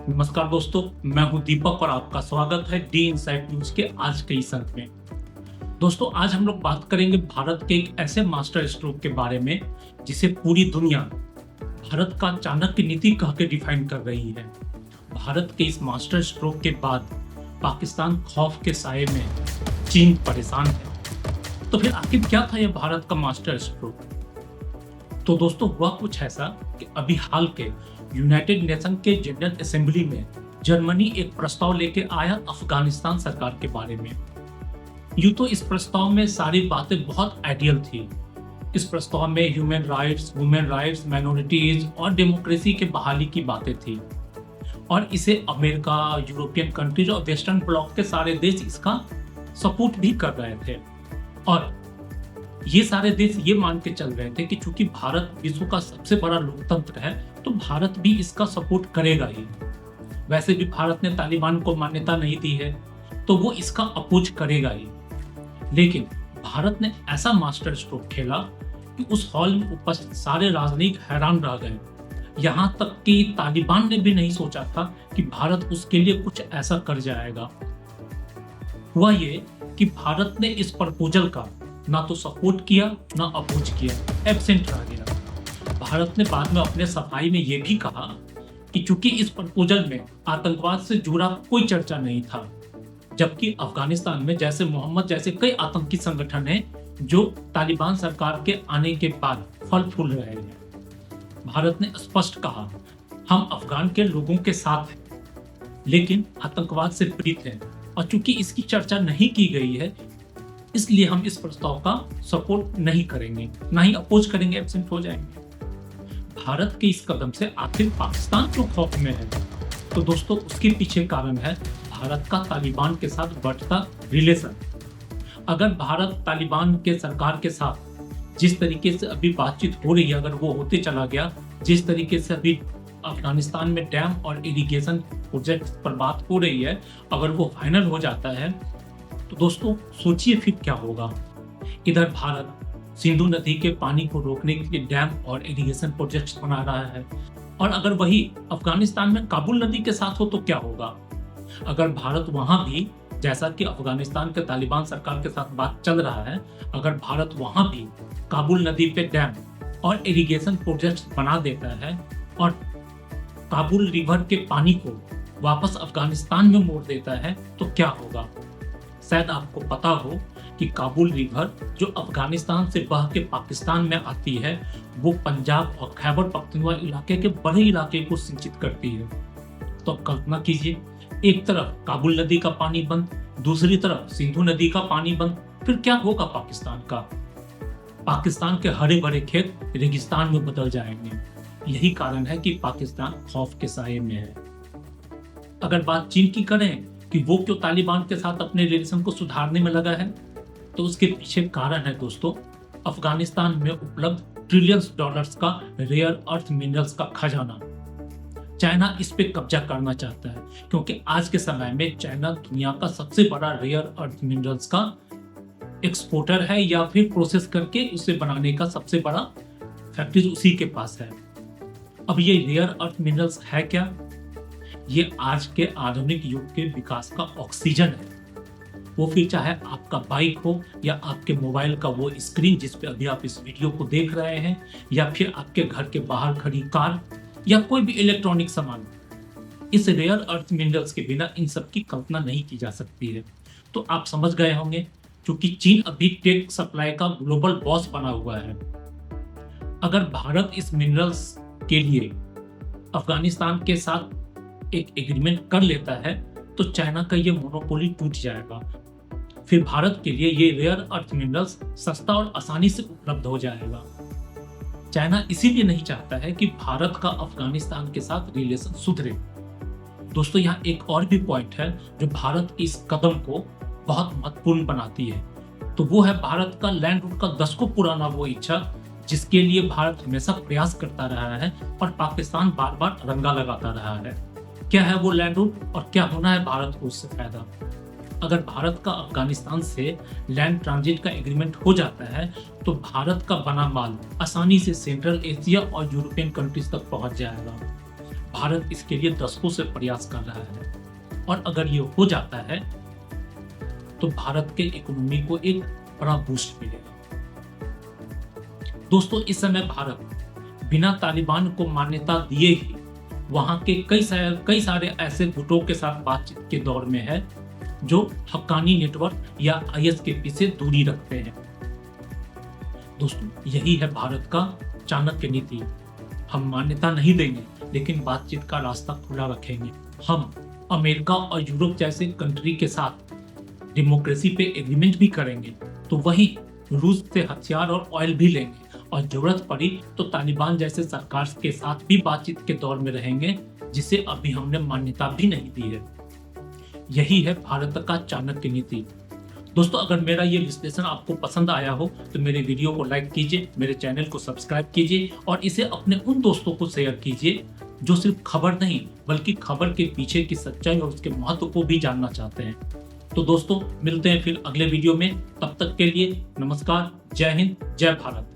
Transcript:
नमस्कार दोस्तों, मैं हूं दीपक और आपका स्वागत है डी इनसाइट न्यूज के आज के इस अंक में। दोस्तों, आज हम लोग बात करेंगे भारत के एक ऐसे मास्टर स्ट्रोक के बारे में जिसे पूरी दुनिया भारत का चाणक्य नीति कह के डिफाइन कर रही है। भारत के इस मास्टर स्ट्रोक के बाद पाकिस्तान खौफ के साए में, चीन परेशान है। तो फिर आखिर क्या था यह भारत का मास्टर स्ट्रोक? तो दोस्तों, हुआ कुछ ऐसा कि अभी हाल के यूनाइटेड नेशन के जनरल असेंबली में जर्मनी एक प्रस्ताव लेके आया अफगानिस्तान सरकार के बारे में। यूं तो इस प्रस्ताव में सारी बातें बहुत आइडियल थी। इस प्रस्ताव में human rights, women rights, minorities और डेमोक्रेसी के बहाली की बातें थी और इसे अमेरिका, यूरोपियन कंट्रीज और वेस्टर्न ब्लॉक के सारे देश इसका सपोर्ट भी कर रहे थे। और ये सारे देश ये मान के चल रहे थे कि चूंकि भारत विश्व का सबसे बड़ा लोकतंत्र है तो भारत भी इसका सपोर्ट करेगा ही। वैसे भी भारत ने तालिबान को मान्यता नहीं दी है तो वो इसका अपोज करेगा ही। लेकिन भारत ने ऐसा मास्टर स्ट्रोक खेला कि उस हॉल में उपस्थित सारे राजनयिक हैरान रह गए। यहाँ तक कि तालिबान ने भी नहीं सोचा था कि भारत उसके लिए कुछ ऐसा कर जाएगा। हुआ ये कि भारत ने इस प्रपोजल का ना तो सपोर्ट किया ना अपोज किया, एब्सेंट रह गया। भारत ने बाद में अपने सफाई में यह भी कहा कि चूंकि इस प्रपोजल में आतंकवाद से जुड़ा कोई चर्चा नहीं था, जबकि अफगानिस्तान में जैसे मोहम्मद जैसे कई आतंकी संगठन हैं जो तालिबान सरकार के आने के बाद फल फूल रहे हैं। भारत ने स्पष्ट कहा, हम अफगान के लोगों के साथ हैं लेकिन आतंकवाद से पीड़ित हैं और चूंकि इसकी चर्चा नहीं की गई है इसलिए हम इस प्रस्ताव का सपोर्ट नहीं करेंगे, ना ही अपोज करेंगे, एब्सेंट हो जाएंगे। भारत के इस कदम से आखिर पाकिस्तान क्यों खौफ में है? तो दोस्तों, उसके पीछे कारण है भारत का तालिबान के साथ बढ़ता रिलेशन। अगर भारत तालिबान के सरकार के साथ जिस तरीके से अभी बातचीत हो रही है, अगर वो होते चला गया, जिस तरीके से अभी अफगानिस्तान में डैम और इरिगेशन प्रोजेक्ट पर बात हो रही है, अगर वो फाइनल हो जाता है तो दोस्तों सोचिए फिर क्या होगा। इधर भारत सिंधु नदी के पानी को रोकने के लिए डैम और इरिगेशन प्रोजेक्ट्स बना रहा है और अगर वही अफगानिस्तान में काबुल नदी के साथ हो तो क्या होगा? अगर भारत वहां भी, जैसा कि अफगानिस्तान के तालिबान सरकार के साथ बात चल रहा है, अगर भारत वहां भी काबुल नदी पे डैम और इरिगेशन प्रोजेक्ट्स बना देता है और काबुल रिवर के पानी को वापस अफगानिस्तान में मोड़ देता है तो क्या होगा? शायद आपको पता हो कि काबुल रिवर जो अफगानिस्तान से बह के पाकिस्तान में आती है वो पंजाब और खैबर पख्तूनख्वा इलाके के बड़े इलाके को सिंचित करती है। तो कल्पना कीजिए, एक तरफ काबुल नदी का पानी बंद, दूसरी तरफ सिंधु नदी का पानी बंद, फिर क्या होगा पाकिस्तान का? पाकिस्तान के हरे भरे खेत रेगिस्तान में बदल जाएंगे। यही कारण है कि पाकिस्तान खौफ के साए में है। अगर बात चीन की करें कि वो क्यों तालिबान के साथ अपने रिलेशन को सुधारने में लगा है, तो उसके पीछे कारण है दोस्तों अफगानिस्तान में उपलब्ध ट्रिलियंस डॉलर्स का रेयर अर्थ मिनरल्स का खजाना। चाइना इस पे कब्जा करना चाहता है क्योंकि आज के समय में चाइना दुनिया का सबसे बड़ा रेयर अर्थ मिनरल्स का एक्सपोर्टर है या फिर प्रोसेस करके उसे बनाने का सबसे बड़ा फैक्ट्री उसी के पास है। अब ये रेयर अर्थ मिनरल्स है क्या? ये आज के आधुनिक युग के विकास का ऑक्सीजन है। वो फिर चाहे आपका बाइक हो या आपके मोबाइल का वो स्क्रीन जिस पे अभी आप इस वीडियो को देख रहे हैं, या फिर आपके घर के बाहर खड़ी कार या कोई भी इलेक्ट्रॉनिक सामान, इस रेयर अर्थ मिनरल्स के बिना इन सब की कल्पना नहीं की जा सकती है। तो आप समझ गए होंगे, क्योंकि चीन अभी टेक सप्लाई का ग्लोबल बॉस बना हुआ है। अगर भारत इस मिनरल्स के लिए अफगानिस्तान के साथ एक एग्रीमेंट कर लेता है तो चाइना का ये मोनोपोली टूट जाएगा। फिर भारत के लिए ये रेयर अर्थ मिनरल्स सस्ता और आसानी से उपलब्ध हो जाएगा। चाइना इसीलिए नहीं चाहता है कि भारत का अफगानिस्तान के साथ रिलेशन सुधरे। दोस्तों, यहाँ एक और भी पॉइंट है जो भारत के इस कदम को बहुत महत्वपूर्ण बनाती है, तो वो है भारत का लैंड रूट का दशकों पुराना वो इच्छा जिसके लिए भारत हमेशा प्रयास करता रहा है और पाकिस्तान बार बार रंगा लगाता रहा है। क्या है वो लैंड रूट और क्या होना है भारत को उससे फायदा? अगर भारत का अफगानिस्तान से लैंड ट्रांजिट का एग्रीमेंट हो जाता है तो भारत का बना माल आसानी से सेंट्रल एशिया और यूरोपियन कंट्रीज तक पहुंच जाएगा। भारत इसके लिए दशकों से प्रयास कर रहा है और अगर ये हो जाता है तो भारत के इकोनॉमी को एक बड़ा बूस्ट मिलेगा। दोस्तों, इस समय भारत बिना तालिबान को मान्यता दिए ही वहां के कई सारे ऐसे गुटों के साथ बातचीत के दौर में है जो हक्कानी नेटवर्क या आईएसके से दूरी रखते हैं। दोस्तों, यही है भारत का चाणक्य नीति। हम मान्यता नहीं देंगे लेकिन बातचीत का रास्ता खुला रखेंगे। हम अमेरिका और यूरोप जैसे कंट्री के साथ डेमोक्रेसी पे एग्रीमेंट भी करेंगे तो वही रूस से हथियार और ऑयल भी लेंगे और जरूरत पड़ी तो तालिबान जैसे सरकार के साथ भी बातचीत के दौर में रहेंगे जिसे अभी हमने मान्यता भी नहीं दी है। यही है भारत का चाणक्य नीति। दोस्तों, अगर मेरा ये विश्लेषण आपको पसंद आया हो तो मेरे वीडियो को लाइक कीजिए, मेरे चैनल को सब्सक्राइब कीजिए और इसे अपने उन दोस्तों को शेयर कीजिए जो सिर्फ खबर नहीं बल्कि खबर के पीछे की सच्चाई और उसके महत्व को भी जानना चाहते हैं। तो दोस्तों, मिलते हैं फिर अगले वीडियो में। तब तक के लिए नमस्कार, जय हिंद, जय भारत।